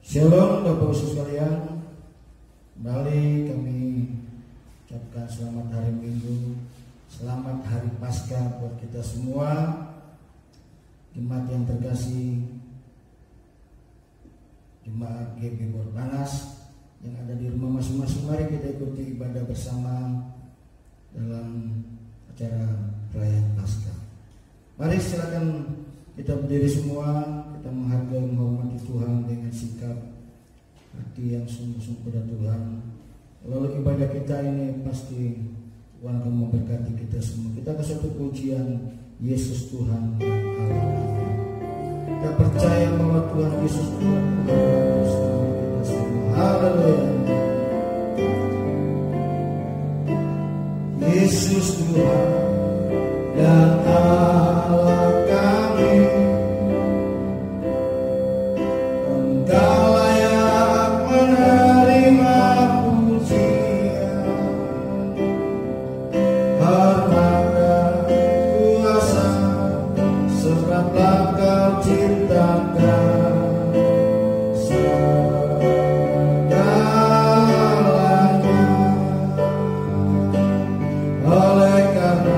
Shalom Bapak Ibu sekalian, kembali kami ucapkan selamat hari Minggu, selamat hari Paskah buat kita semua. Jemaat yang terkasih, jemaat GB Borpanas yang ada di rumah masing-masing, mari kita ikuti ibadah bersama dalam acara perayaan Paskah. Mari silakan kita berdiri semua, kita menghargai menghormati Tuhan dengan sikap hati yang sungguh-sungguh pada Tuhan. Lalu ibadah kita ini pasti Tuhan akan memberkati kita semua. Kita ke suatu pujian Yesus Tuhan dan Allah. Kita percaya bahwa Tuhan Yesus Tuhan bersama kita semua. Haleluya. Yesus Tuhan dan Allah kami, Engkau layak menerima pujian, hormat dan kuasa, sebab Kau ciptakan segalanya. Oleh karena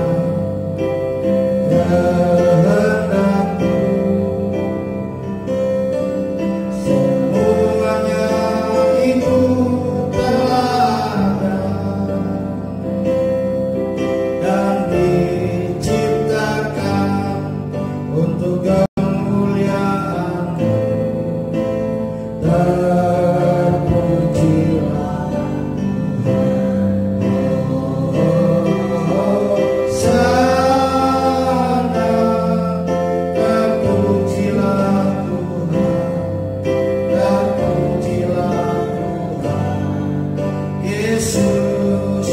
kehendak-Mu, semuanya itu telah ada dan diciptakan untuk kemuliaan-Mu. Terpujilah Sana, terpujilah Tuhan, terpujilah Tuhan Yesus.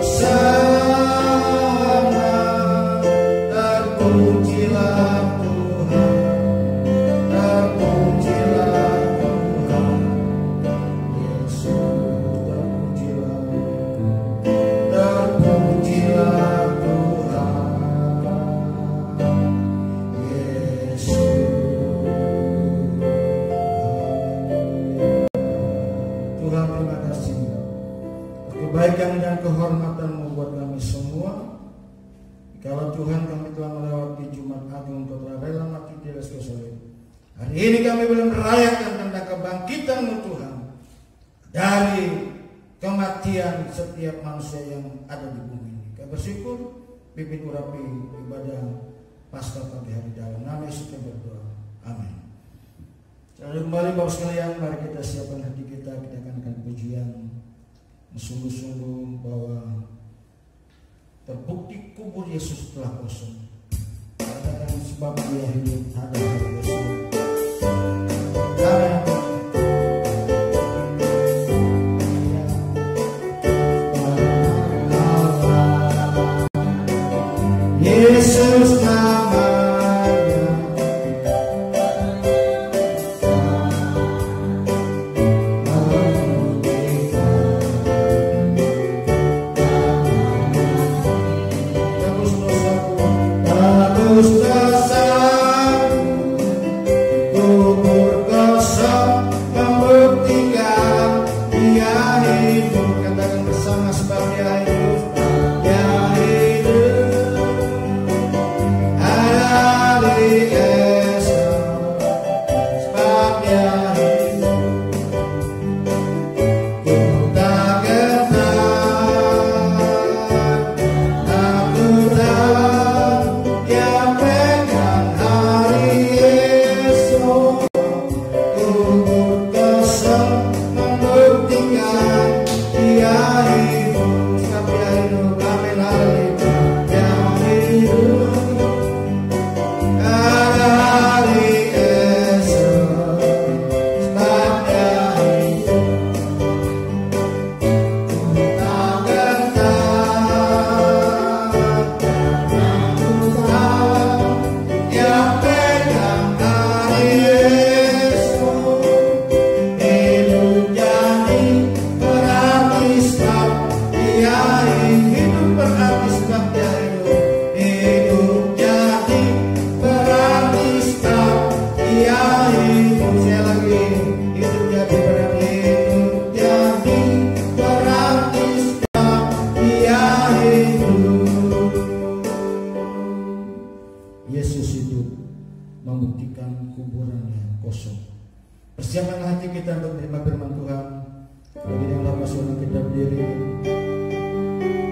Sana, terpujilah Tuhan, terpujilah Tuhan Yesus. Terpujilah Tuhan Yesus. Tuhan, terima kasih kebaikan dan kehormatan-Mu buat kami semua. Kalau Tuhan, kami telah melewati Jumat Agung, Engkau telah rela mati di atas kayu salib. Hari ini kami belum merayakan tentang kebangkitan-Mu Tuhan dari kematian setiap manusia yang ada di bumi ini. Kami bersyukur, pimpin urapi ibadah Paskah pagi hari dalam nama Yesus kami berdoa. Amin. Selalu kembali Bapak sekalian, mari kita siapkan hati kita akan pujian sungguh-sungguh bahwa terbukti kubur Yesus telah kosong. Katakan sebab Dia hidup ada hari besok. Amin. Yesus namanya, tebus dosaku membuktikan kuburannya kosong. Persiapkan hati kita untuk menerima firman Tuhan. Bagi yang lama sudah kita berdiri,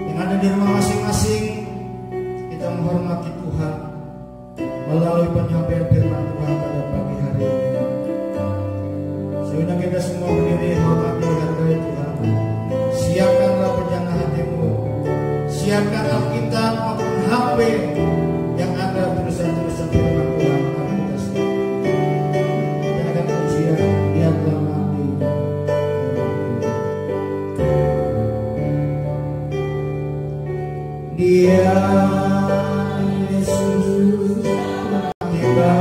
yang ada di rumah masing-masing, kita menghormati Tuhan melalui penyampaian firman Tuhan pada pagi hari ini. Sudah kita semua berdiri, hormati hargai Tuhan. Siapkanlah pejana hatimu, siapkan Alkitab maupun HP yang ada tulisan-tulisan firman Tuhan. Mari kita siap. Jangan ujian, lihatlah mati. Dia Yesus tiba.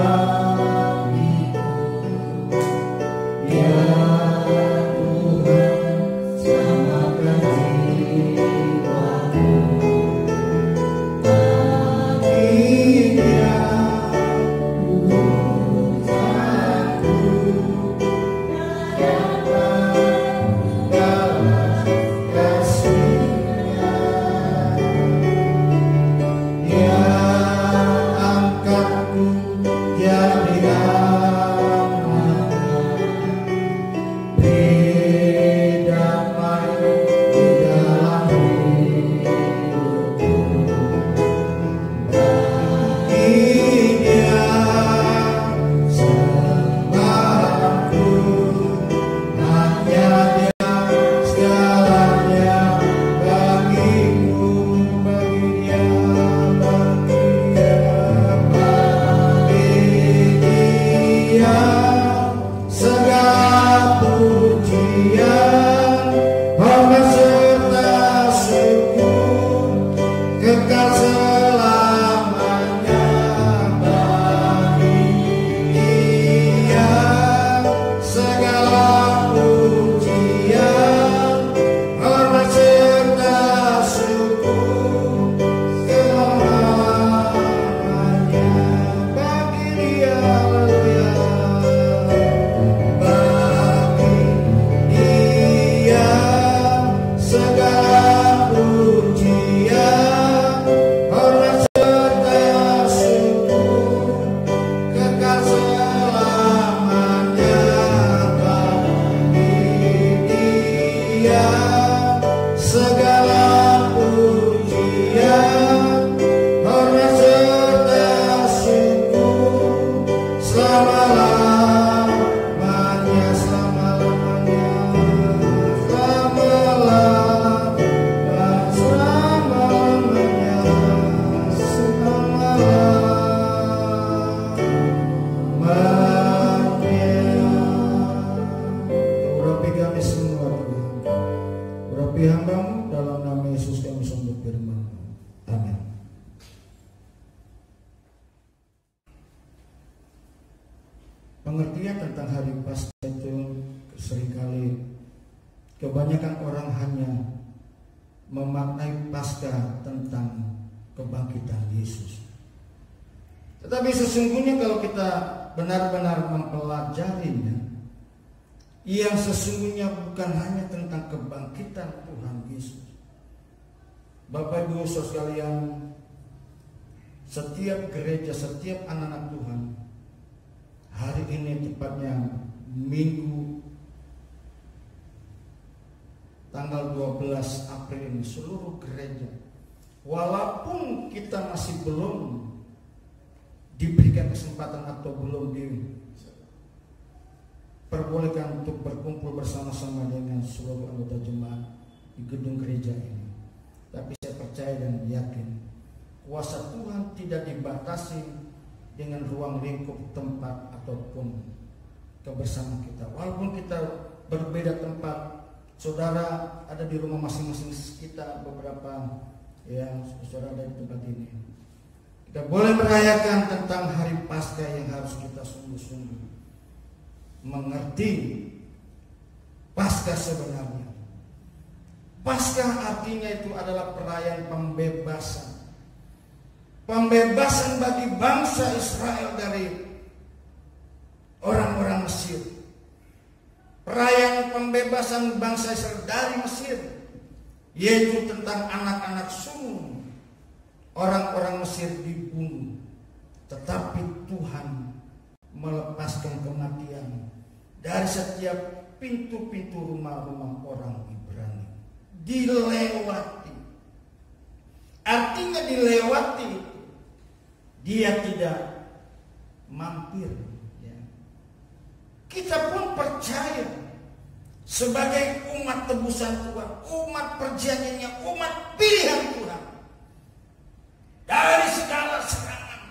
Pengertian tentang hari Paskah itu seringkali kebanyakan orang hanya memaknai Paskah tentang kebangkitan Yesus. Tetapi sesungguhnya kalau kita benar-benar mempelajarinya, yang sesungguhnya bukan hanya tentang kebangkitan Tuhan Yesus. Bapak Ibu Saudara sekalian, setiap gereja, setiap anak-anak Tuhan hari ini, tepatnya Minggu tanggal 12 April ini, seluruh gereja, walaupun kita masih belum diberikan kesempatan atau belum diperbolehkan untuk berkumpul bersama-sama dengan seluruh anggota jemaat di gedung gereja ini, tapi saya percaya dan yakin kuasa Tuhan tidak dibatasi dengan ruang lingkup tempat ataupun kebersamaan kita. Walaupun kita berbeda tempat, saudara ada di rumah masing-masing kita, beberapa yang saudara ada di tempat ini, kita boleh merayakan tentang hari Paskah yang harus kita sungguh-sungguh mengerti Paskah sebenarnya. Paskah artinya itu adalah perayaan pembebasan. Pembebasan bagi bangsa Israel dari orang-orang Mesir. Perayaan pembebasan bangsa Israel dari Mesir, yaitu tentang anak-anak sulung. Orang-orang Mesir dibunuh, tetapi Tuhan melepaskan kematian dari setiap pintu-pintu rumah-rumah orang Ibrani. Dilewati. Artinya dilewati. Dia tidak mampir. Ya. Kita pun percaya sebagai umat tebusan Tuhan, umat perjanjiannya, umat pilihan Tuhan. Dari segala serangan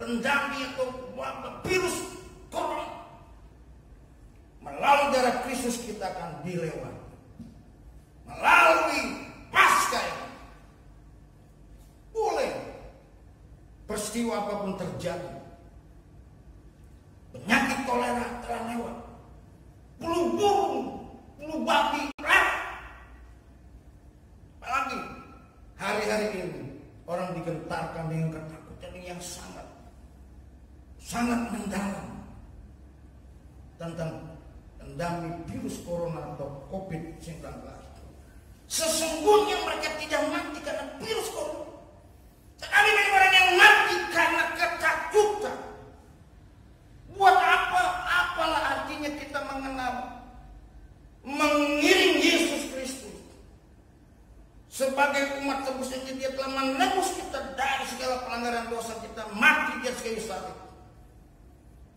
pendami atau wabah virus corona, melalui darah Kristus kita akan dilewati. Melalui Paskah ini, boleh peristiwa apapun terjadi, penyakit kolera telah lewat, flu burung, flu babi, apalagi hari-hari ini orang digentarkan dengan ketakutan yang sangat mendalam tentang endemi virus corona atau COVID-19. Sesungguhnya mereka tidak mati karena virus corona, tetapi banyak orang yang mati karena ketakutan. Buat apa? Apalah artinya kita mengiring Yesus Kristus sebagai umat tebus yang dia telah menebus kita dari segala pelanggaran dosa kita, mati di atas kayu salib.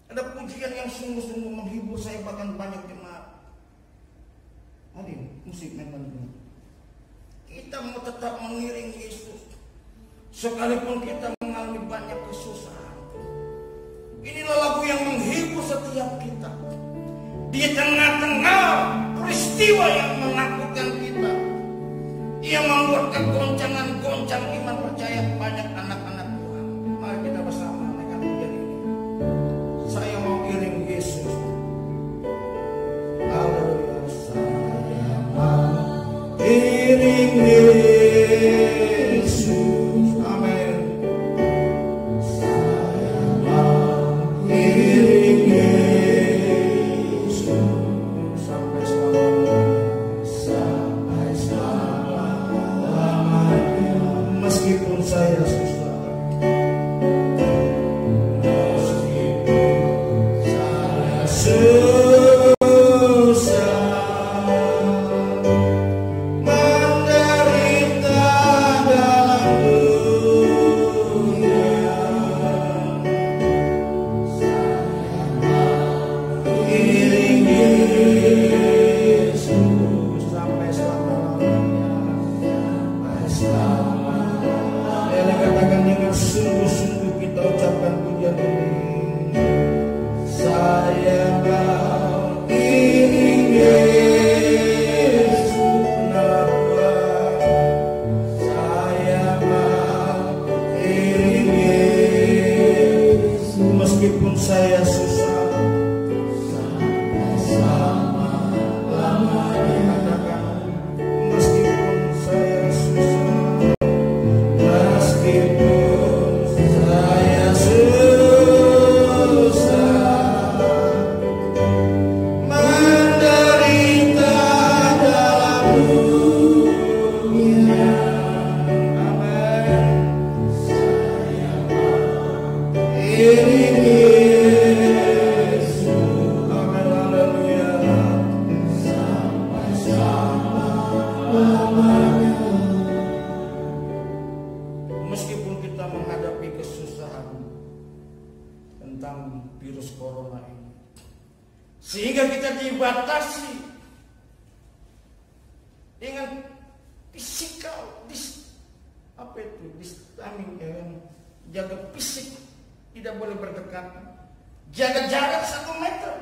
Ada pujian yang sungguh-sungguh menghibur saya, bahkan banyak jemaat. Hadir musik memang kita mau tetap mengiring Yesus sekalipun kita mengalami banyak kesusahan. Inilah lagu yang menghibur setiap kita di tengah-tengah peristiwa yang menakutkan kita. Ia membuat kegoncangan-goncang iman percaya banyak anak-anak Tuhan. Mari kita bersama naikkan pujian ini. Saya mau iring Yesus. Haleluya. Saya mau iring Yesus. Amin. Saya mau iring Yesus sampai selama-lamanya. Meskipun saya susah, menderita dalam dunia, saya mau iring Yesus sampai selama-lamanya. Saya katakan dengan sungguh-sungguh kita ucapkan pujian ini. Saya mau iring Yesus, benar Tuhan. Saya mau iring Yesus meskipun saya susah sampai selama-lamanya. Katakan meskipun saya susah, meskipun saya susah, menderita dalam dunia. Amin. Saya mau iring Yesus. Amin. Haleluya. Sampai selama-lamanya. Meskipun kita menghadapi kesusahan tentang virus corona ini, sehingga kita dibatasi dengan physical distancing, jaga fisik, tidak boleh berdekatan, jaga jarak 1 meter.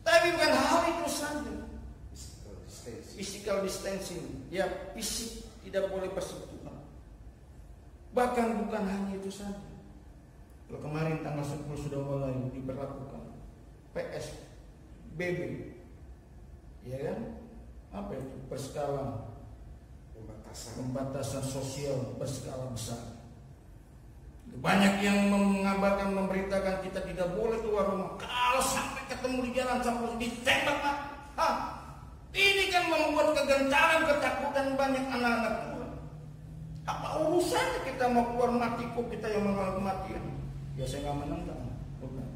Tapi bukan hal itu saja, physical distancing, ya fisik tidak boleh bersentuhan. Bahkan bukan hanya itu saja. Kalau kemarin tanggal 10 sudah mulai diberlakukan PSBB, ya kan? Apa itu? Berskala pembatasan sosial berskala besar. Banyak yang mengabarkan, memberitakan kita tidak boleh keluar rumah. Kalau sampai ketemu di jalan sampai ditembak, ini kan membuat kegentaran, ketakutan banyak anak-anak. Apa urusannya kita mau keluar mati, kok kita yang mengalami kematian? Ya saya nggak menentang, bukan.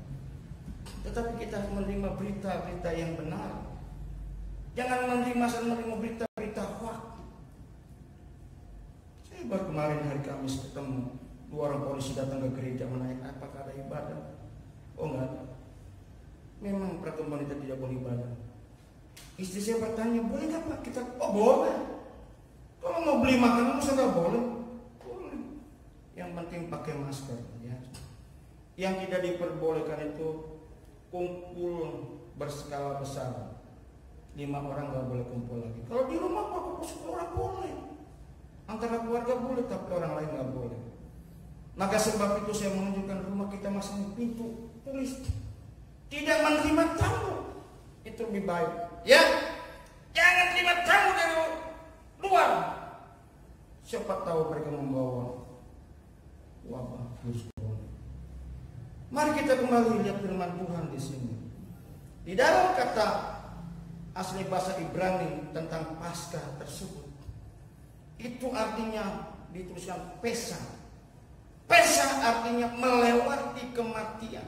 Tetapi kita harus menerima berita-berita yang benar. Jangan menerima berita-berita hoax. Saya baru kemarin hari Kamis ketemu 2 orang polisi datang ke gereja menanyakan apakah ada ibadah. Oh enggak ada. Memang peraturan wanita tidak boleh ibadah. Istri saya bertanya, boleh nggak Pak? Kita, oh boleh. Kalau mau beli makanan masa nggak boleh? Boleh. Yang penting pakai masker. Ya. Yang tidak diperbolehkan itu kumpul berskala besar. 5 orang nggak boleh kumpul lagi. Kalau di rumah Pak, 10 orang boleh. Antara keluarga boleh, tapi orang lain nggak boleh. Maka sebab itu saya menunjukkan rumah kita masing pintu tulis tidak menerima tamu. Itu lebih baik. Ya, jangan terima tamu dari luar. Siapa tahu mereka membawa wabah virus corona. Mari kita kembali lihat firman Tuhan di sini. Di dalam kata asli bahasa Ibrani tentang Paskah tersebut, itu artinya dituliskan Pesa. Pesa artinya melewati kematian.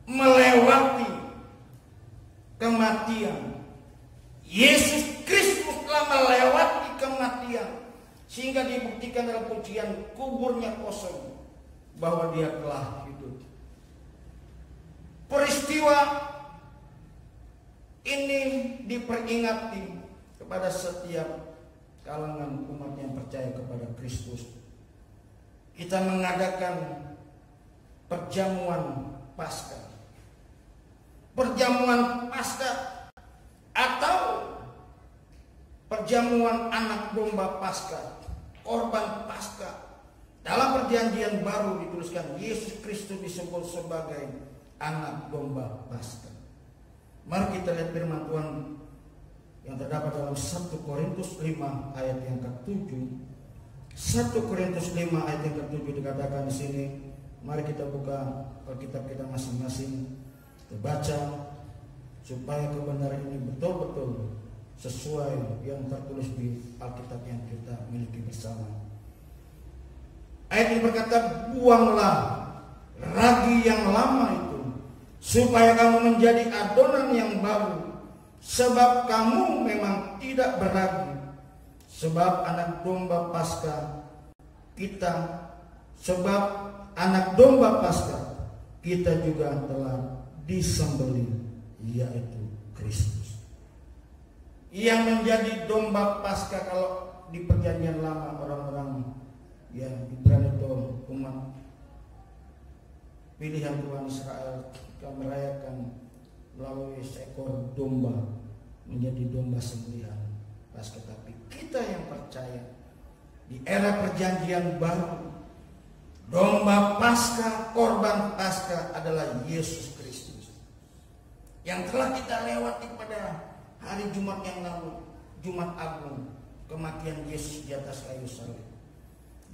Melewati kematian. Yesus Kristus telah melewati kematian, sehingga dibuktikan dalam pujian kuburnya kosong bahwa dia telah hidup. Peristiwa ini diperingati kepada setiap kalangan umat yang percaya kepada Kristus. Kita mengadakan perjamuan Paskah. Perjamuan Paskah atau perjamuan anak domba Paskah, korban Paskah. Dalam perjanjian baru dituliskan Yesus Kristus disebut sebagai anak domba Paskah. Mari kita lihat firman Tuhan yang terdapat dalam 1 Korintus 5 ayat yang ke-7. 1 Korintus 5 ayat yang ke-7 dikatakan di sini. Mari kita buka Alkitab kita masing-masing, kita baca supaya kebenaran ini betul-betul sesuai yang tertulis di Alkitab yang kita miliki bersama. Ayat ini berkata, buanglah ragi yang lama itu, supaya kamu menjadi adonan yang baru, sebab kamu memang tidak beragi. Sebab anak domba Paskah kita, sebab anak domba Paskah kita juga telah disembelih, yaitu Kristus. Yang menjadi domba Paskah kalau di perjanjian lama orang-orang yang Ibrani itu umat pilihan Tuhan Israel akan merayakan melalui seekor domba menjadi domba sembelihan Paskah. Tapi kita yang percaya di era perjanjian baru, domba Paskah, korban Paskah adalah Yesus Kristus yang telah kita lewati pada hari Jumat yang lalu, Jumat Agung, kematian Yesus di atas kayu salib.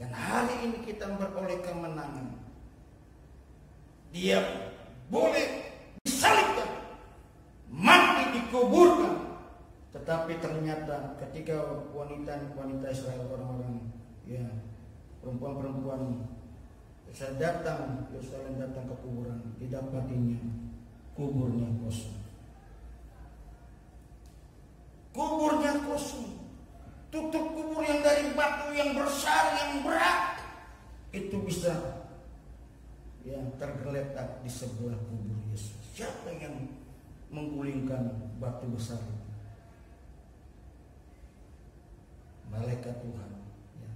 Dan hari ini kita beroleh kemenangan. Dia boleh disalibkan, mati, dikuburkan. Tetapi ternyata ketika wanita Israel, orang-orang ya perempuan-perempuan Israel datang, Yerusalem datang ke kuburan, didapatinya kuburnya kosong. Kuburnya kosong. Tutup kubur yang dari batu yang besar, yang berat, itu bisa ya tergeletak di sebelah kubur Yesus. Siapa yang menggulingkan batu besar itu? Malaikat Tuhan. Ya.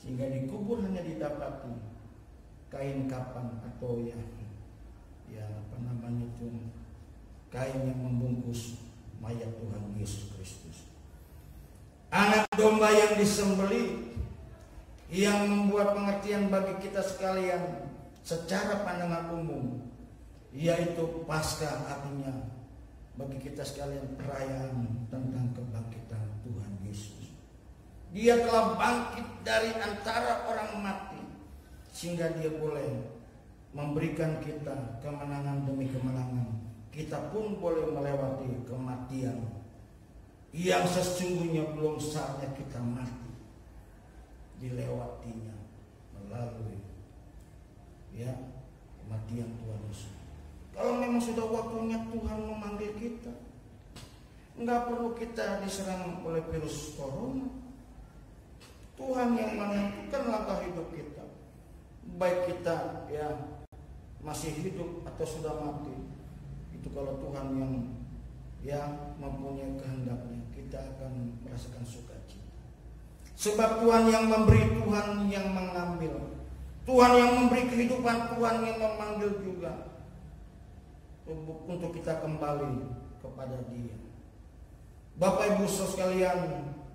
Sehingga di kubur hanya didapati kain kapan atau ya apa namanya itu, kain yang membungkus mayat Tuhan Yesus Kristus. Anak domba yang disembelih, yang membuat pengertian bagi kita sekalian secara pandangan umum, yaitu Paskah, artinya bagi kita sekalian perayaan tentang kebangkitan Tuhan Yesus. Dia telah bangkit dari antara orang mati, sehingga dia boleh memberikan kita kemenangan demi kemenangan. Kita pun boleh melewati kematian yang sesungguhnya belum saatnya kita mati, dilewatinya melalui ya kematian Tuhan Yesus. Kalau memang sudah waktunya Tuhan memanggil kita, nggak perlu kita diserang oleh virus corona. Tuhan yang menentukan langkah hidup kita, baik kita ya masih hidup atau sudah mati. Itu kalau Tuhan yang mempunyai kehendaknya, kita akan merasakan sukacita. Sebab Tuhan yang memberi, Tuhan yang mengambil, Tuhan yang memberi kehidupan, Tuhan yang memanggil juga untuk kita kembali kepada Dia. Bapak Ibu saudara sekalian,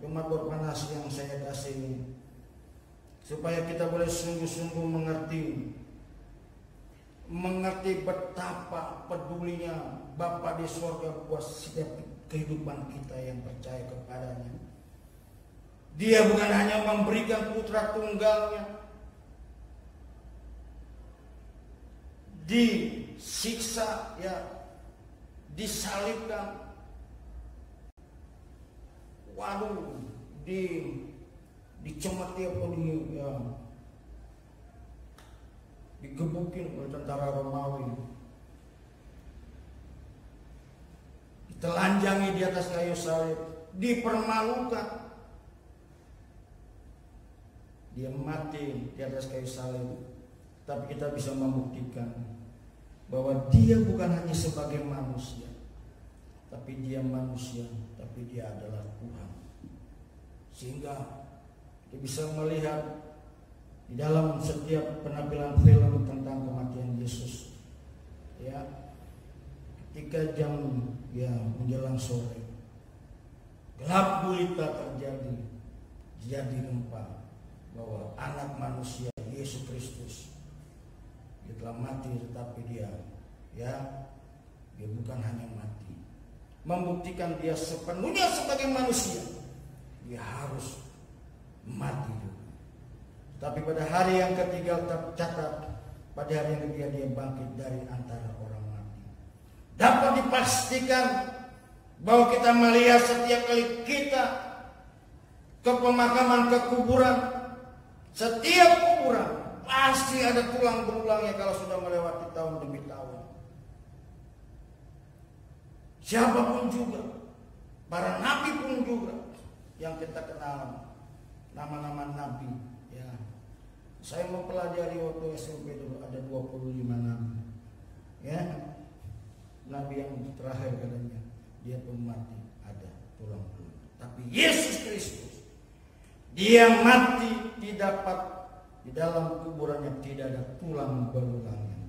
jemaat Panas yang saya kasihi, supaya kita boleh sungguh-sungguh mengerti betapa pedulinya Bapa di sorga buat setiap kehidupan kita yang percaya kepadanya. Dia bukan hanya memberikan putra tunggalnya, disiksa, ya, disalibkan, waduh, dicemati atau digebukin oleh tentara Romawi, ditelanjangi di atas kayu salib, dipermalukan, dia mati di atas kayu salib. Tapi kita bisa membuktikan bahwa dia bukan hanya sebagai manusia, tapi dia manusia, tapi dia adalah Tuhan. Sehingga kita bisa melihat di dalam setiap penampilan film tentang kematian Yesus, ya, ketika jam ya menjelang sore, gelap gulita terjadi, jadi nampak bahwa anak manusia Yesus Kristus, dia telah mati, tetapi dia bukan hanya mati, membuktikan dia sepenuhnya sebagai manusia, dia harus mati juga. Tapi pada hari yang ketiga tercatat, pada hari yang ketiga dia bangkit dari antara orang mati. Dapat dipastikan bahwa kita melihat setiap kali kita ke pemakaman, ke kuburan, setiap kuburan pasti ada tulang berulangnya kalau sudah melewati tahun demi tahun. Siapapun juga, para nabi pun juga yang kita kenal, nama-nama nabi. Ya, saya mempelajari waktu SMP dulu ada 25 nabi. Ya, nabi yang terakhir katanya dia pun mati ada tulang belulang. Tapi Yesus Kristus, dia mati didapat di dalam kuburannya tidak ada tulang belulangnya.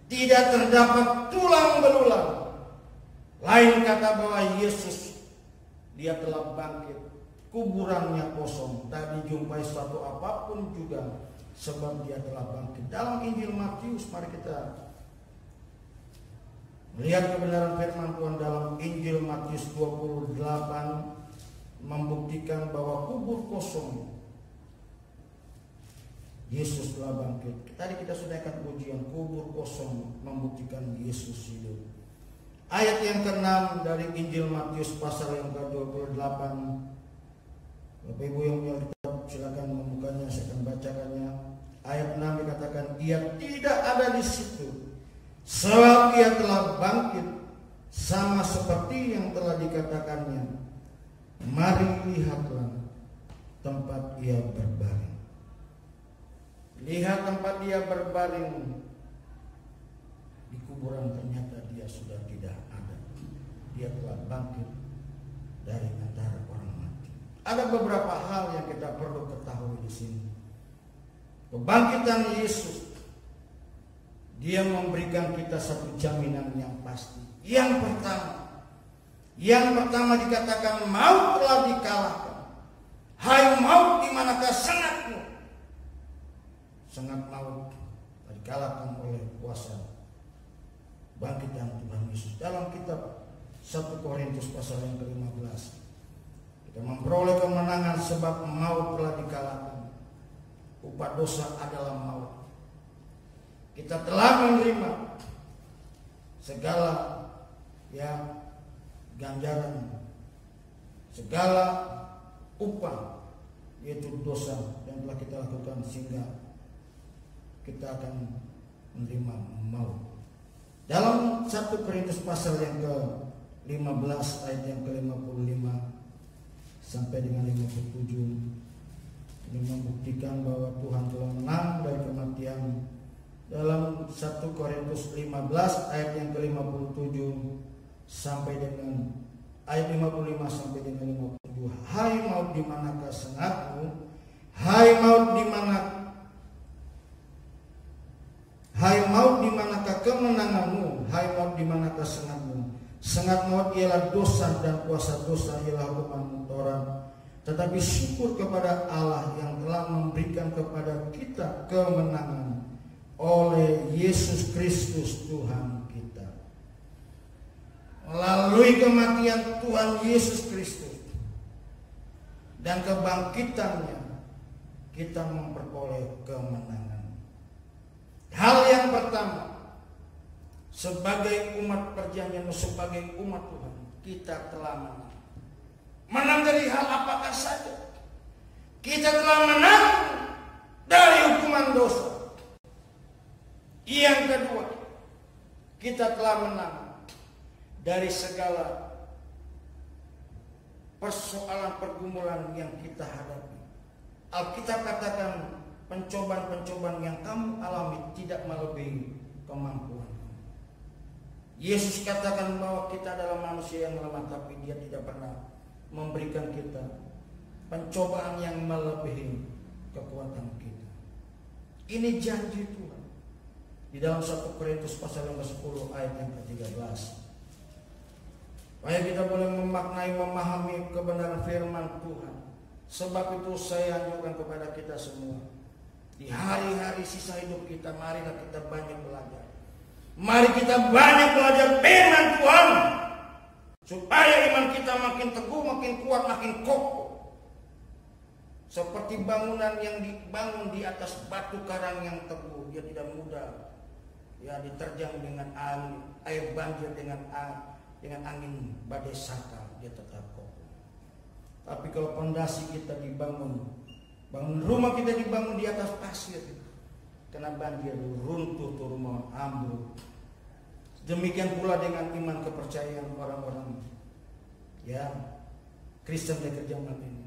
Tidak terdapat tulang belulang. Lain kata bahwa Yesus dia telah bangkit. Kuburannya kosong. Tak dijumpai suatu apapun juga. Sebab dia telah bangkit. Dalam Injil Matius, mari kita melihat kebenaran firman Tuhan dalam Injil Matius 28, membuktikan bahwa kubur kosong, Yesus telah bangkit. Tadi kita sudah akan ujian kubur kosong membuktikan Yesus hidup. Ayat yang ke-6 dari Injil Matius pasal yang ke-28. Bapak Ibu yang punya kitab silakan membukanya, saya akan bacakannya. Ayat 6 dikatakan, ia tidak ada di situ, sebab ia telah bangkit, sama seperti yang telah dikatakannya. Mari lihatlah tempat ia berbaring. Lihat tempat dia berbaring di kuburan, ternyata dia sudah tidak ada. Dia telah bangkit dari antara orang mati. Ada beberapa hal yang kita perlu ketahui di sini. Kebangkitan Yesus, dia memberikan kita satu jaminan yang pasti. Yang pertama dikatakan maut telah dikalahkan. Hai maut, di manakah sengatmu? Sengat maut dikalahkan oleh kuasa bangkitan Tuhan Yesus. Dalam kitab 1 Korintus pasal yang ke-15 kita memperoleh kemenangan sebab maut telah dikalahkan. Upah dosa adalah maut. Kita telah menerima segala ganjaran, segala upah, yaitu dosa yang telah kita lakukan, sehingga kita akan menerima maut. Dalam 1 Korintus pasal yang ke-15 ayat yang ke-55 sampai dengan 57 ini membuktikan bahwa Tuhan telah menang dari kematian. Dalam 1 Korintus 15 ayat yang ke-57 sampai dengan ayat 55 sampai dengan 57. Hai maut, di manakah sengatmu? Hai maut, di manakah kemenanganmu? Hai maut, di manakah sengatmu? Sengat maut ialah dosa, dan kuasa dosa ialah hukuman Taurat. Tetapi syukur kepada Allah yang telah memberikan kepada kita kemenangan oleh Yesus Kristus Tuhan kita. Melalui kematian Tuhan Yesus Kristus dan kebangkitannya, kita memperoleh kemenangan. Hal yang pertama, sebagai umat perjanjian, sebagai umat Tuhan, kita telah menang. Menang dari hal apakah saja? Kita telah menang dari hukuman dosa. Yang kedua, kita telah menang dari segala persoalan pergumulan yang kita hadapi. Alkitab katakan pencobaan-pencobaan yang kamu alami tidak melebihi kemampuan. Yesus katakan bahwa kita adalah manusia yang lemah, tapi Dia tidak pernah memberikan kita pencobaan yang melebihi kekuatan kita. Ini janji Tuhan di dalam 1 Korintus pasal yang ke-10 ayat yang ke-13. Supaya kita boleh memaknai, memahami kebenaran firman Tuhan. Sebab itu saya anjurkan kepada kita semua, di hari-hari sisa hidup kita, marilah kita banyak belajar. Mari kita banyak belajar firman Tuhan, supaya iman kita makin teguh, makin kuat, makin kokoh. Seperti bangunan yang dibangun di atas batu karang yang teguh, dia tidak mudah ya diterjang dengan air banjir, dengan angin badai saka, dia tetap kokoh. Tapi kalau pondasi kita dibangun rumah kita dibangun di atas pasir, kena banjir, runtuh tuh rumah, ambruk. Demikian pula dengan iman kepercayaan orang-orang ya Kristen dari zaman ini.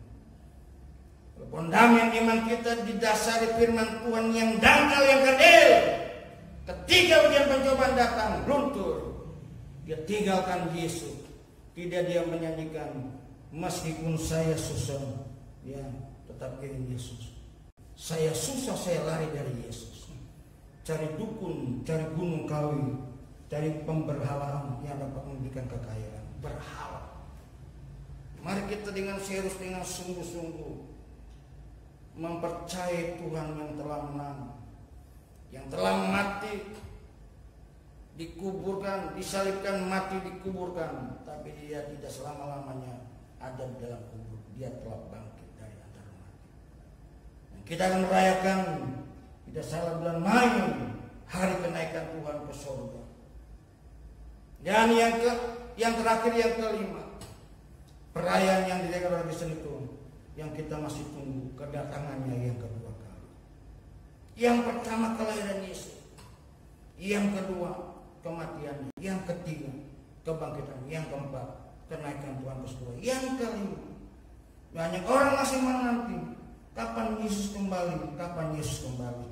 Pondasian iman kita didasari firman Tuhan yang dangkal, yang kerdil. Ketika ujian pencobaan datang, luntur, dia tinggalkan Yesus. Tidak dia menyanyikan, meskipun saya susah, ya tetap ingin Yesus. Saya susah, saya lari dari Yesus. Cari dukun, cari gunung kawi, cari pemberhalaan yang dapat memberikan kekayaan. Berhala. Mari kita dengan serius, dengan sungguh-sungguh mempercayai Tuhan yang telah menang, yang telah mati, dikuburkan, disalibkan, mati, dikuburkan, tapi Dia tidak selama-lamanya ada di dalam kubur. Dia telah bangkit dari antara mati. Dan kita akan merayakan, tidak salah, bulan Mei, hari kenaikan Tuhan ke surga. Dan yang terakhir, yang kelima, perayaan yang dirayakan orang Kristen itu, yang kita masih tunggu kedatangannya yang kedua kali. Yang pertama kelahiran Yesus, yang kedua kematiannya, yang ketiga kebangkitan, yang keempat kenaikan Tuhan ke surga, yang kelima banyak orang masih menanti kapan Yesus kembali, kapan Yesus kembali.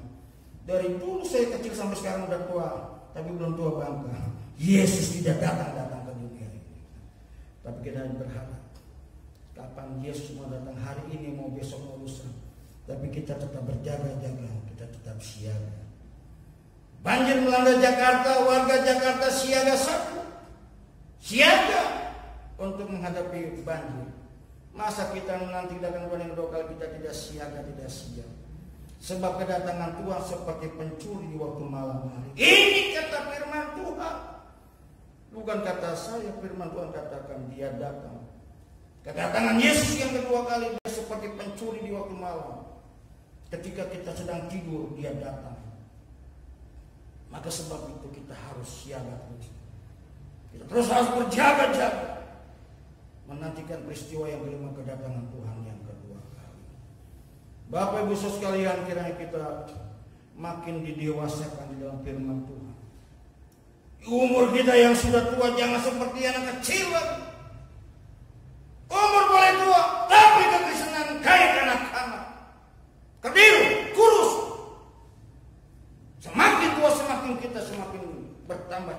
Dari dulu saya kecil sampai sekarang udah tua, tapi belum tua bangka. Yesus tidak datang ke dunia ini. Tapi kita berharap kapan Yesus mau datang, hari ini, mau besok, mau lusa. Tapi kita tetap berjaga-jaga, kita tetap siaga. Banjir melanda Jakarta, warga Jakarta siaga satu, siaga untuk menghadapi banjir. Masa kita menanti datang Tuhan yang kedua kali, kita tidak siaga, tidak siap. Sebab kedatangan Tuhan seperti pencuri di waktu malam hari. Ini kata firman Tuhan, bukan kata saya. Firman Tuhan katakan Dia datang. Kedatangan Yesus yang kedua kali, Dia seperti pencuri di waktu malam. Ketika kita sedang tidur, Dia datang. Maka sebab itu kita harus siaga terus. Kita terus harus berjaga-jaga menantikan peristiwa yang kelima, kedatangan Tuhan yang kedua kali. Bapak Ibu Saudara sekalian, kiranya kita makin didewasakan di dalam firman Tuhan. Umur kita yang sudah tua jangan seperti anak kecil. Umur boleh tua, tapi kekristenan kayak anak-anak. Kerdil, kurus. Semakin tua semakin kita semakin bertambah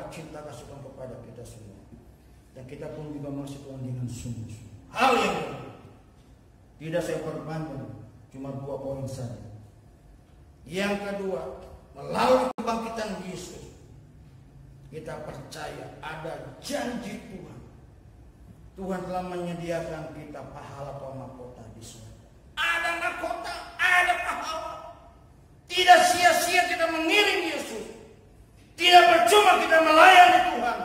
cinta kasih Tuhan kepada kita semua. Dan kita pun juga masih Tuhan dengan sungguh-sungguh. Hal yang tidak saya perpanjang, cuma 2 poin saja. Yang kedua, melalui kebangkitan Yesus, kita percaya ada janji Tuhan. Tuhan telah menyediakan kita pahala atau mahkota di surga. Ada mahkota, ada pahala. Tidak sia-sia kita mengiring Yesus. Tidak percuma kita melayani Tuhan.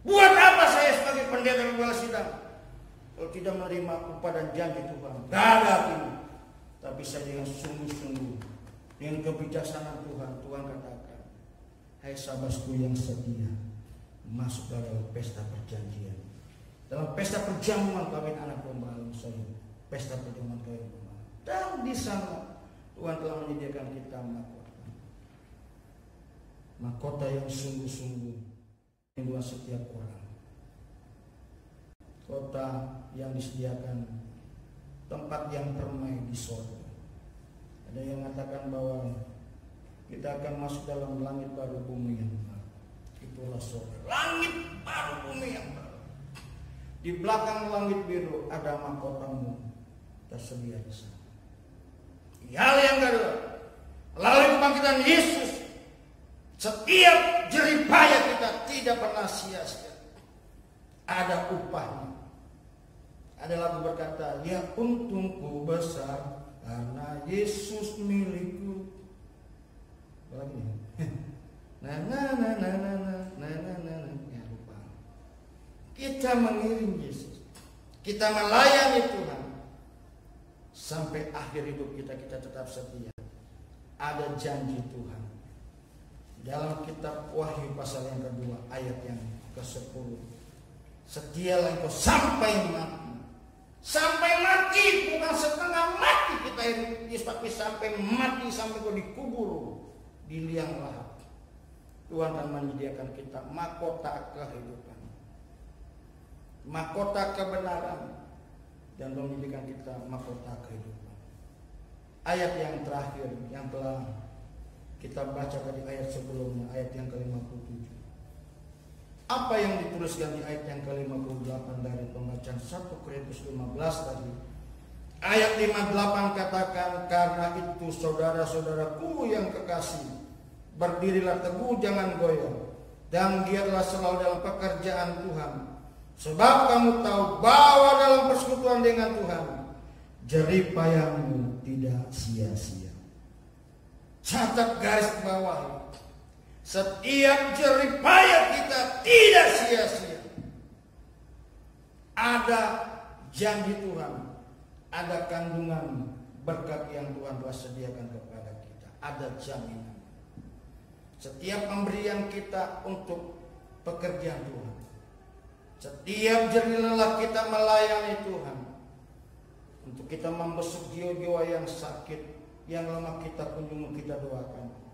Buat apa saya sebagai pendeta kepala sidang kalau tidak menerima upah dan janji Tuhan? Gak ada artinya. Tapi saya dengan sungguh-sungguh, dengan kebijaksanaan Tuhan, Tuhan katakan, hai sahabatku yang setia, masuklah dalam pesta perjanjian. Dalam pesta perjamuan kawin anak domba saya, pesta perjamuan kawin domba. Dan di sana Tuhan telah menyediakan kita mahkota yang sungguh-sungguh buat setiap orang. Kota yang disediakan tempat yang permai di sorga. Ada yang mengatakan bahwa kita akan masuk dalam langit baru bumi yang baru. Itulah sorga. Langit baru bumi yang baru. Di belakang langit biru ada mahkotamu tersedia di sana. Hal yang kedua, melalui kebangkitan Yesus, setiap jeripaya kita tidak pernah sia-sia. Ada upahnya. Ada lagu berkata, ya untungku besar karena Yesus milikku. Lagi ya lupa. Kita mengiring Yesus, kita melayani Tuhan sampai akhir hidup kita tetap setia. Ada janji Tuhan dalam kitab Wahyu pasal yang kedua ayat yang ke-10. Setialah engkau sampai mati. Sampai mati, bukan setengah mati kita ini, tapi sampai mati, sampai kau dikubur di liang lahat. Tuhan akan menyediakan kita mahkota kehidupan, mahkota kebenaran, dan menyediakan kita mahkota kehidupan. Ayat yang terakhir yang telah kita baca tadi, ayat sebelumnya, ayat yang ke-57. Apa yang dituliskan di ayat yang ke-58 dari pembacaan 1 Korintus 15 tadi. Ayat 58 katakan, karena itu saudara-saudaraku yang kekasih, berdirilah teguh, jangan goyah, dan giatlah selalu dalam pekerjaan Tuhan. Sebab kamu tahu bahwa dalam persekutuan dengan Tuhan, jerih payahmu tidak sia-sia. Catat garis bawah. Setiap jerih payah kita tidak sia-sia. Ada janji Tuhan, ada kandungan berkat yang Tuhan telah sediakan kepada kita. Ada jaminan. Setiap pemberian kita untuk pekerjaan Tuhan, setiap jerih lelah kita melayani Tuhan, untuk kita membesuk jiwa-jiwa yang sakit, yang lemah kita kunjungi, kita doakan.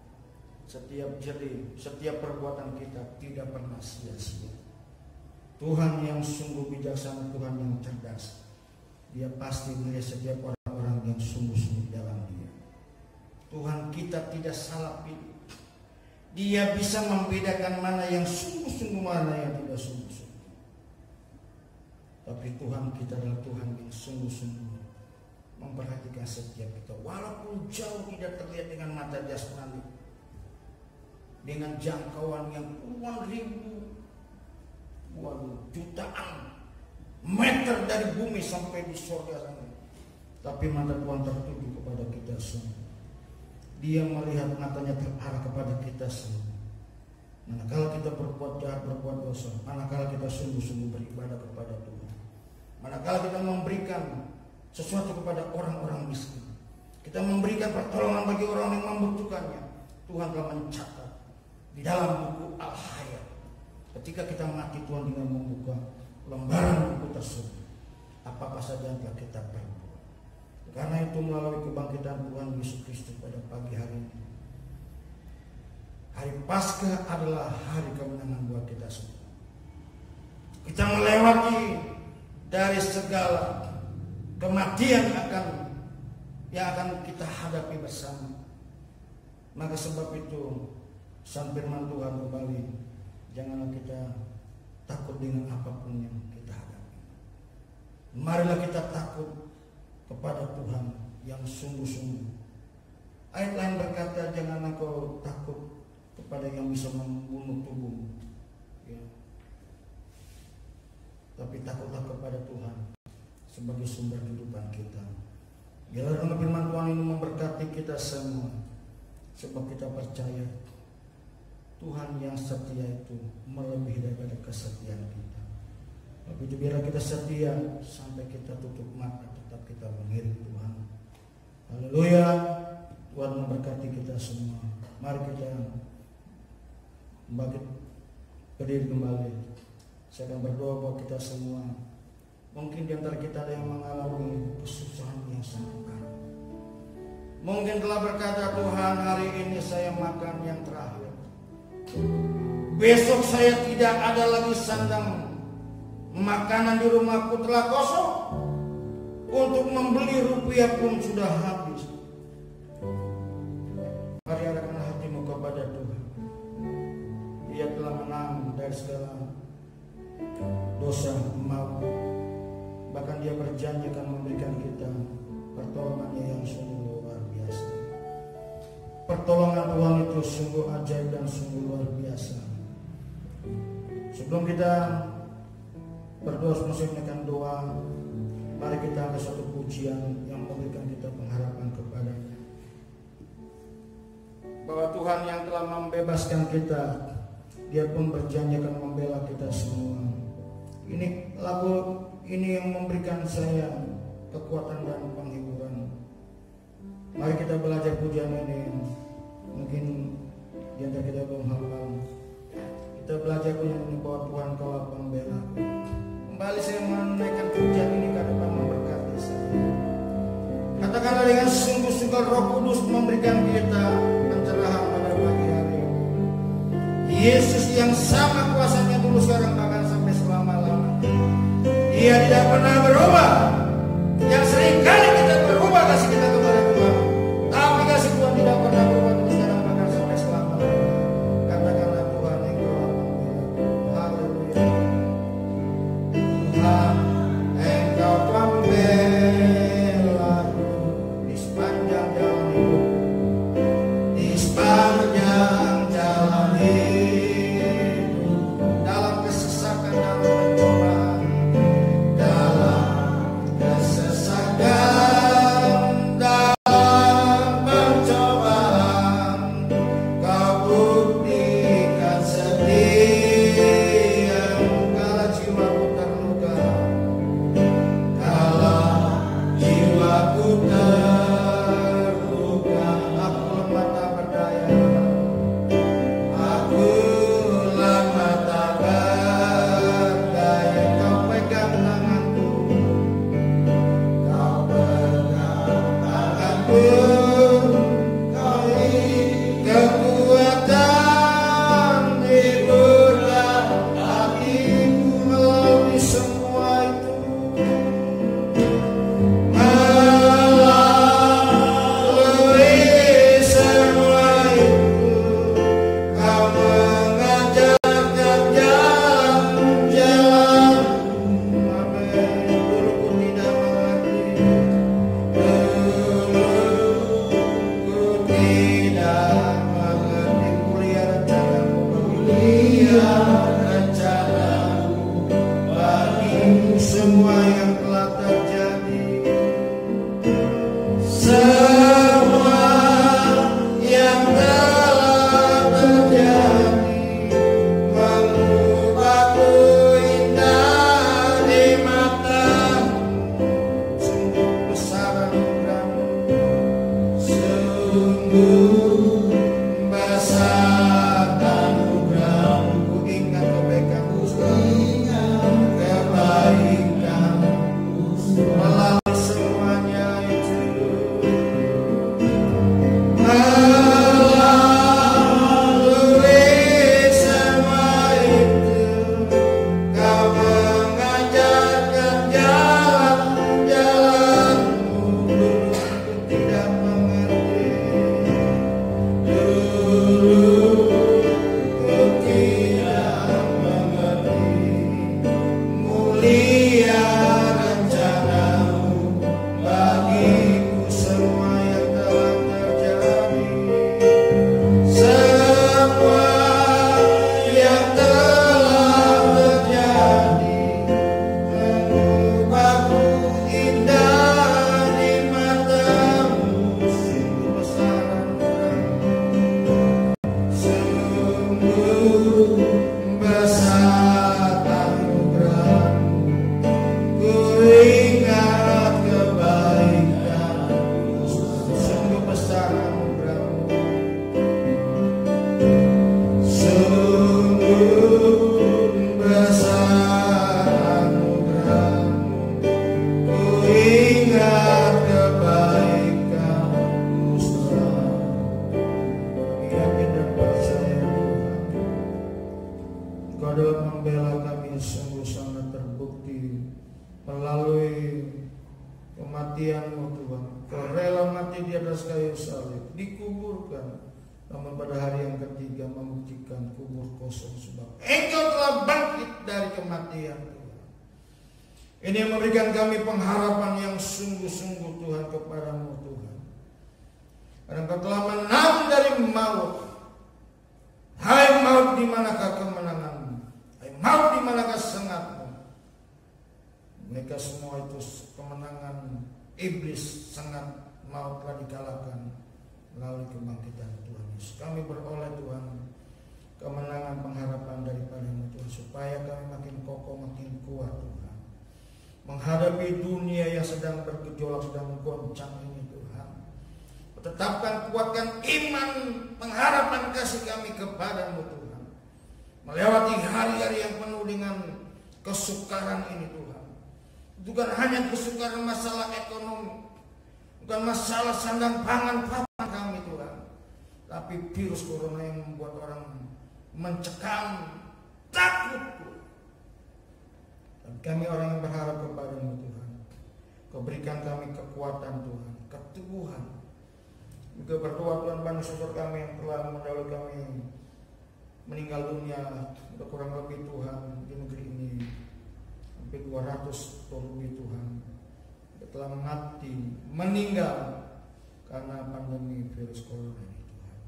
Setiap jerih, setiap perbuatan kita tidak pernah sia-sia. Tuhan yang sungguh bijaksana, Tuhan yang cerdas, Dia pasti melihat setiap orang-orang yang sungguh-sungguh dalam Dia. Tuhan kita tidak salah pilih. Dia bisa membedakan mana yang sungguh-sungguh, mana yang tidak sungguh-sungguh. Tapi Tuhan kita adalah Tuhan yang sungguh-sungguh memperhatikan setiap kita, walaupun jauh tidak terlihat dengan mata jasmani, dengan jangkauan yang puluhan ribu, jutaan meter dari bumi sampai di surga sana. Tapi mata Tuhan tertuju kepada kita semua. Dia melihat, matanya terarah kepada kita semua. Manakala kita berbuat jahat, berbuat dosa, manakala kita sungguh-sungguh beribadah kepada Tuhan, manakala kita memberikan sesuatu kepada orang-orang miskin, kita memberikan pertolongan bagi orang yang membutuhkannya, Tuhan telah mencatat di dalam buku Al-Hayat. Ketika kita mati, Tuhan dengan membuka lembaran buku tersebut, apa-apa saja yang telah kita perbuat. Karena itu melalui kebangkitan Tuhan Yesus Kristus pada pagi hari ini, hari Paskah adalah hari kemenangan buat kita semua. Kita melewati dari segala kematian yang akan kita hadapi bersama. Maka sebab itu sang firman Tuhan kembali, janganlah kita takut dengan apapun yang kita hadapi. Marilah kita takut kepada Tuhan yang sungguh-sungguh. Ayat lain berkata, janganlah kau takut kepada yang bisa membunuh tubuhmu, ya. Tapi takutlah kepada Tuhan sebagai sumber kehidupan kita. Biarlah dengan firman Tuhan ini memberkati kita semua, sebab kita percaya Tuhan yang setia itu melebihi daripada kesetiaan kita. Tapi itu biarlah kita setia sampai kita tutup mata, tetap kita mengiring Tuhan. Haleluya. Tuhan memberkati kita semua. Mari kita bangkit berdiri kembali. Saya akan berdoa buat kita semua. Mungkin di antara kita ada yang mengalami kesusahan yang sangat berat. Mungkin telah berkata, Tuhan, hari ini saya makan yang terakhir. Besok saya tidak ada lagi sandang. Makanan di rumahku telah kosong. Untuk membeli rupiah pun sudah habis. Mari arahkan hatimu kepada Tuhan. Dia telah menang dari segala dosa maut. Bahkan Dia berjanji akan memberikan kita pertolongannya yang sungguh luar biasa. Pertolongan Tuhan itu sungguh ajaib dan sungguh luar biasa. Sebelum kita berdoa, menyelesaikan doa, mari kita angkat suatu pujian yang memberikan kita pengharapan kepadanya. Bahwa Tuhan yang telah membebaskan kita, Dia pun berjanji akan membela kita semua. Ini lagu ini yang memberikan saya kekuatan dan penghiburan. Mari kita belajar pujian ini. Mungkin di antara kita belum hafal. Kita belajar pujian ini bahwa Tuhan Kaulah pembela. Kembali saya menaikkan pujian ini karena Tuhan memberkati saya. Katakanlah dengan sungguh-sungguh, Roh Kudus memberikan kita pencerahan pada pagi hari ini. Yesus yang sama kuasanya dulu, sekarang, bahkan sampai selama-lamanya. Dia tidak pernah berubah. Yang seringkali kita berubah kasih kita kepada Tuhan, tapi kasih Tuhan tidak pernah berubah terus sekarang, bahkan sampai selama-lamanya. Katakanlah, Tuhan Engkau pembela. Haleluya. Tuhan Engkau pembela di sepanjang jalan hidup, di sepanjang jalan hidup, dalam kesesakan, dalam pencobaan, dalam kesesakan, dalam pencobaan, Kau buktikan setia. Kala jiwaku terluka, kala jiwaku terluka, aku lemah tak berdaya, aku lemah tak berdaya. Kau pegang tanganku, Kau pegang tanganku, Kau kekuatan hiburlah hatiku melalui semua itu, melalui semua itu. Kau mengajarkan jalan-jalan. Amin. Dulu ku tidak mengerti, dulu ku tidak mengerti. Kuliah rencanamu, kuliah rencanamu bagiku, semua yang telah terjadi, semua yang telah terjadi, mengubahku indah di matamu. Sungguh besar anugerahmu, sungguh besar anugerahmu. Ku ingat kebaikanmu, kebaikanmu Engkau dalam membela kami sungguh sangat terbukti melalui kematian-Mu Tuhan. Kau rela mati di atas kayu salib, dikuburkan, namun pada hari yang ketiga membuktikan kubur kosong, sebab Engkau telah bangkit dari kematian Tuhan. Ini yang memberikan kami pengharapan yang sungguh-sungguh Tuhan kepada-Mu Tuhan. Karena Engkau telah menang dari maut. Hai maut, di manakah kemenanganmu? Hai maut, di manakah sengatmu? Mereka semua itu kemenangan iblis, sengat, maut telah dikalahkan melalui kebangkitan Tuhan Yesus. Kami beroleh Tuhan kemenangan, pengharapan daripada-Mu Tuhan, supaya kami makin kokoh, makin kuat Tuhan, menghadapi dunia yang sedang bergejolak, sedang goncang ini Tuhan. Tetapkan, kuatkan iman, pengharapan kasih kami kepada-Mu Tuhan, melewati hari-hari yang penuh dengan kesukaran ini Tuhan. Bukan hanya kesukaran masalah ekonomi, bukan masalah sandang pangan papan kami Tuhan, tapi virus corona yang membuat orang mencekam, takut Tuhan. Dan kami orang yang berharap kepada-Mu Tuhan, Kau berikan kami kekuatan Tuhan, keteguhan. Juga berdoa Tuhan, banyak saudara kami yang telah mendahului kami meninggal dunia, sudah kurang lebih Tuhan di negeri ini hampir 200 lebih Tuhan telah mati, meninggal karena pandemi virus corona ini Tuhan.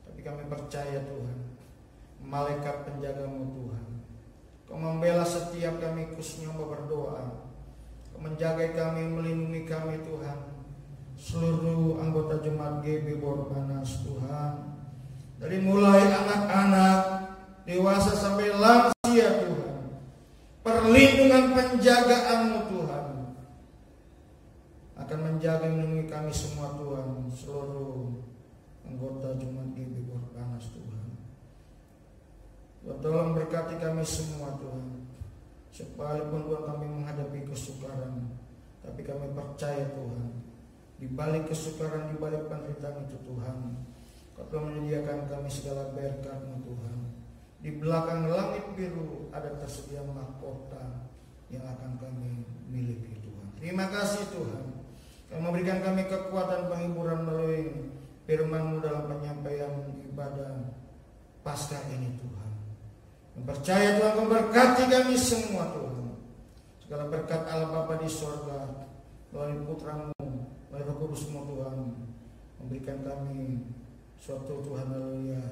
Tapi kami percaya Tuhan, malaikat penjaga-Mu Tuhan, Kau membela setiap kami khususnya berdoa, Kau menjaga kami, melindungi kami Tuhan, seluruh anggota jemaat GB Borbanas Tuhan, dari mulai anak-anak, dewasa sampai lansia Tuhan. Perlindungan penjagaan-Mu Tuhan akan menjaga, melindungi kami semua Tuhan, seluruh anggota jemaat GB Borbanas Tuhan. Tuhan tolong berkati kami semua Tuhan, sekalipun Tuhan kami menghadapi kesukaran, tapi kami percaya Tuhan, di balik kesukaran, di balik penderitaan itu Tuhan, Kau telah menyediakan kami segala berkat-Mu Tuhan. Di belakang langit biru ada tersedia mahkota yang akan kami miliki Tuhan. Terima kasih Tuhan, Kau memberikan kami kekuatan penghiburan melalui firman-Mu dalam penyampaian ibadah Paskah ini Tuhan. Percaya Tuhan, Kau berkati kami semua Tuhan. Segala berkat Allah Bapa di sorga melalui Putra-Mu, melalui Roh Kudus-Mu Tuhan, memberikan kami suatu Tuhan, haleluya,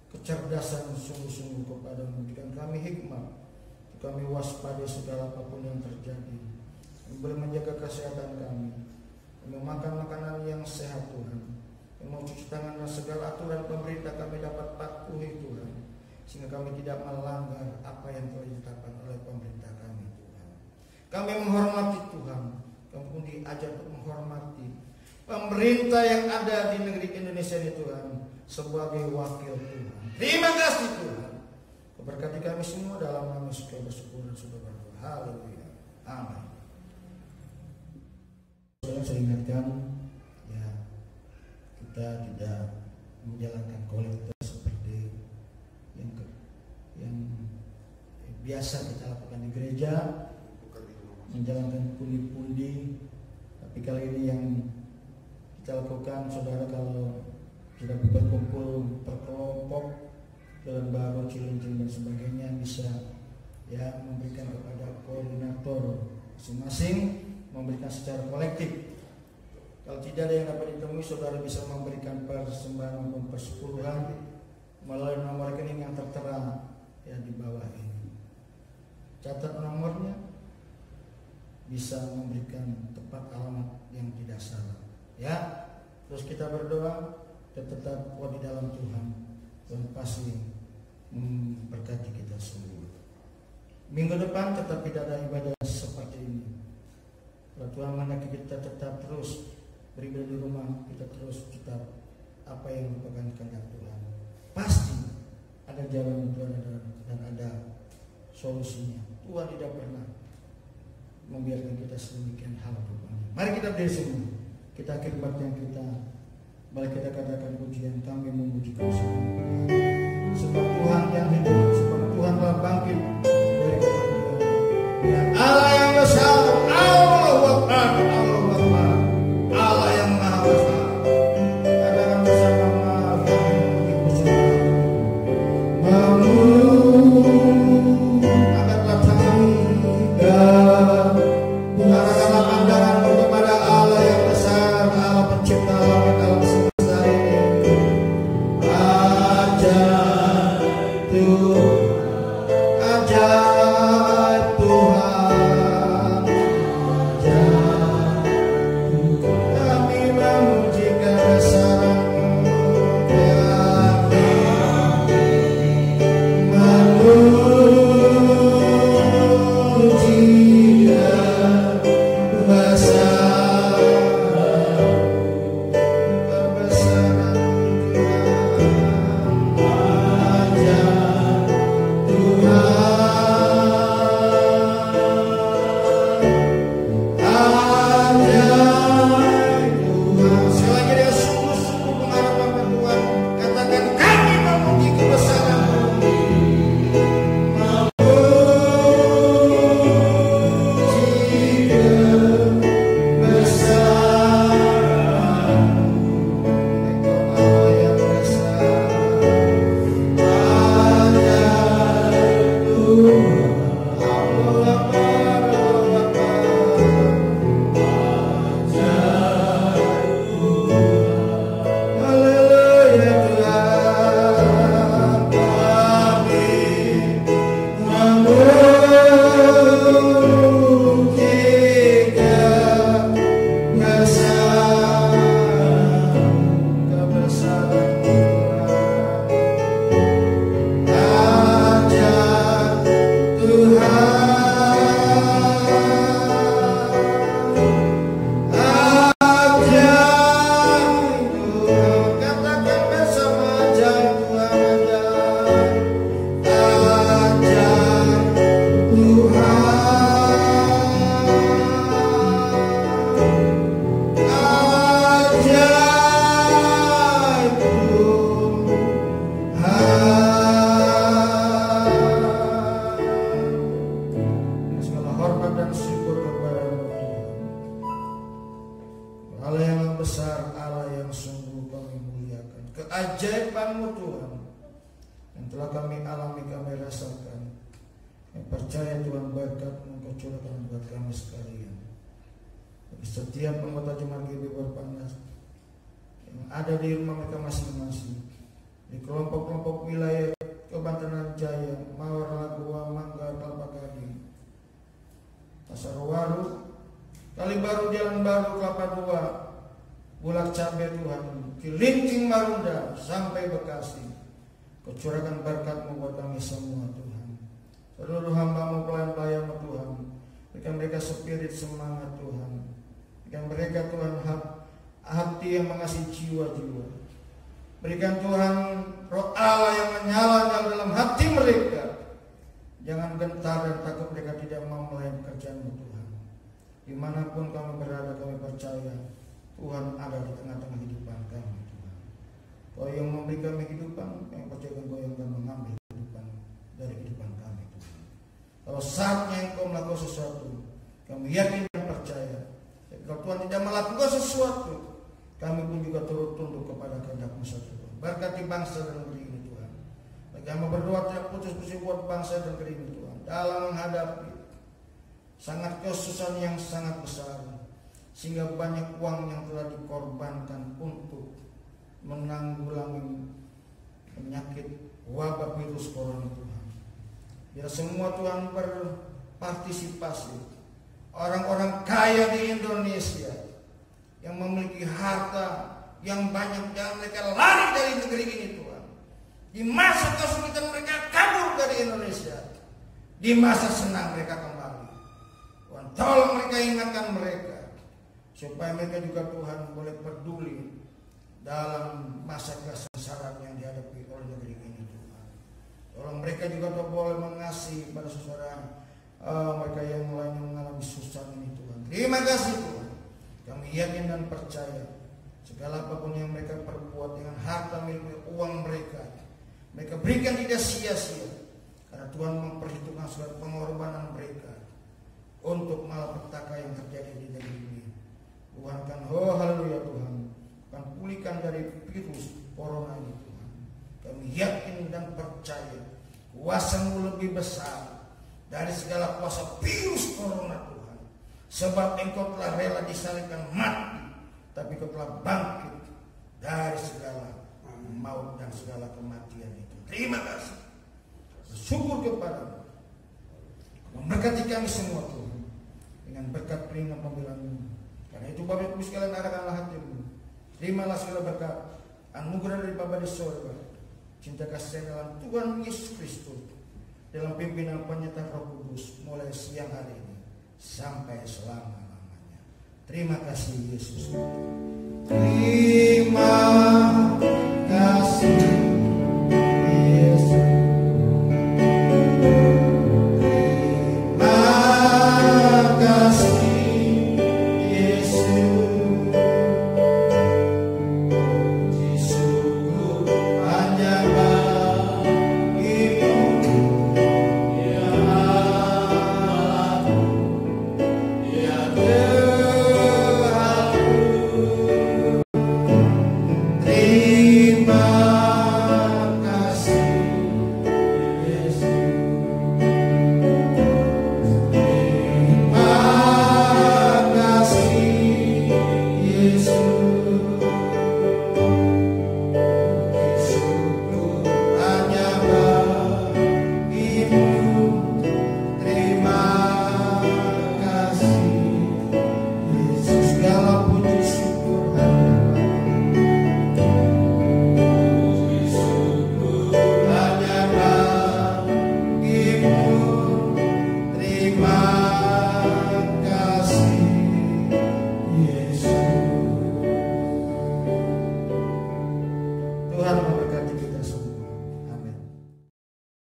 kecerdasan sungguh-sungguh kepada-Mu, memberikan kami hikmat, kami waspada segala apapun yang terjadi, boleh menjaga kesehatan kami, memakan makanan yang sehat Tuhan, mencuci tangan, dan segala aturan pemerintah kami dapat patuhi Tuhan, sehingga kami tidak melanggar apa yang telah ditetapkan oleh pemerintah kami Tuhan. Kami menghormati Tuhan, kami pun diajar untuk menghormati pemerintah yang ada di negeri Indonesia ini Tuhan, sebagai wakil Tuhan. Terima kasih Tuhan, berkati kami semua dalam nama Yesus kami bersyukur dan sudah berdoa. Haleluya. Amin. Saya ingatkan, ya, kita tidak menjalankan kolektor seperti yang biasa kita lakukan di gereja, menjalankan pundi-pundi. Tapi kali ini yang kita lakukan, saudara, kalau sudah berkumpul berkelompok, Jalan Baru, Cilincing dan sebagainya, bisa ya memberikan kepada koordinator masing-masing, memberikan secara kolektif. Kalau tidak ada yang dapat ditemui, saudara bisa memberikan persembahan maupun persepuluhan melalui nomor rekening yang tertera ya di bawah ini. Catat nomornya, bisa memberikan tepat alamat yang tidak salah. Ya, terus kita berdoa, kita tetap kuat di dalam Tuhan. Tuhan pasti memberkati kita semua. Minggu depan tetap tidak ada ibadah seperti ini. Kalau Tuhan menghendaki kita tetap terus beribadah di rumah, kita terus tetap apa yang merupakan kehendak Tuhan. Pasti ada jalan Tuhan dan ada solusinya. Tuhan tidak pernah membiarkan kita sedemikian hal rupanya. Mari kita berdiri semua. Kita akhir yang kita, mari kita katakan pujian, kami memuji Kau sebab Tuhan yang hidup telah kami alami, kami rasakan. Kami percaya Tuhan berkat-Mu Engkau curahkan buat kami sekalian. Bagi setiap anggota jemaat GBI Berpanas yang ada di rumah mereka masing-masing, di kelompok-kelompok wilayah Kebantenan Jaya, Mawar, Lagua, Mangga, Kelapa Gading, Pasar Waru, Kali Baru, Jalan Baru, Kelapa Dua, Bulak Cabe Tuhan, Kilincing, Marunda, sampai Bekasi. Kau curahkan berkat-Mu buat kami semua Tuhan. Seluruh hamba-Mu, pelayan-pelayan-Mu Tuhan, berikan mereka spirit semangat Tuhan. Berikan mereka Tuhan hati yang mengasihi jiwa-jiwa. Berikan Tuhan roh Allah yang menyala-nyala dalam hati mereka. Jangan gentar dan takut mereka tidak mau melayani pekerjaan-Mu Tuhan. Dimanapun kami berada, kami percaya Tuhan ada di tengah-tengah kehidupan kami Tuhan. Kau yang memberi kami kehidupan, kami percaya Kau yang akan mengambil kehidupan dari kehidupan kami Tuhan. Kalau saatnya Engkau melakukan sesuatu, kami yakin dan percaya. Kalau Tuhan tidak melakukan sesuatu, kami pun juga turut tunduk kepada kehendak-Mu saja Tuhan. Berkati bangsa dan negeri ini Tuhan. Bagi kami berdoa tidak putus-putus buat bangsa dan negeri ini Tuhan, dalam menghadapi sangat kesusahan yang sangat besar, sehingga banyak uang yang telah dikorbankan untuk menanggulangi penyakit wabah virus corona Tuhan. Biar semua Tuhan berpartisipasi, orang-orang kaya di Indonesia yang memiliki harta yang banyak, jangan mereka lari dari negeri ini Tuhan. Di masa kesulitan mereka kabur dari Indonesia, di masa senang mereka kembali. Tuhan tolong mereka, ingatkan mereka, supaya mereka juga Tuhan boleh peduli dalam masa kesengsaraan yang dihadapi oleh negeri ini Tuhan. Tolong mereka juga Tuhan boleh mengasihi pada saudara mereka yang lain yang mengalami susah ini Tuhan. Terima kasih Tuhan. Kami yakin dan percaya segala apapun yang mereka perbuat dengan harta milik uang mereka berikan tidak sia-sia, karena Tuhan memperhitungkan segala pengorbanan mereka untuk malapetaka yang terjadi di negeri ini. Tuhan kan, oh haleluya Tuhan, akan pulihkan dari virus corona ini Tuhan. Kami yakin dan percaya kuasa-Mu lebih besar dari segala kuasa virus corona Tuhan. Sebab Engkau telah rela disalibkan mati, tapi Engkau telah bangkit dari segala maut dan segala kematian itu. Terima kasih. Bersyukur kepada-Mu. Memberkati kami semua Tuhan dengan berkat perlindungan pembelaan-Mu. Karena itu Bapak Ibu sekalian, arahkanlah hati-Mu. Terimalah segala berkat anugerah dari Bapa di surga, cinta kasih dalam Tuhan Yesus Kristus, dalam pimpinan penyertaan Roh Kudus, mulai siang hari ini sampai selama-lamanya. Terima kasih Yesus. Terima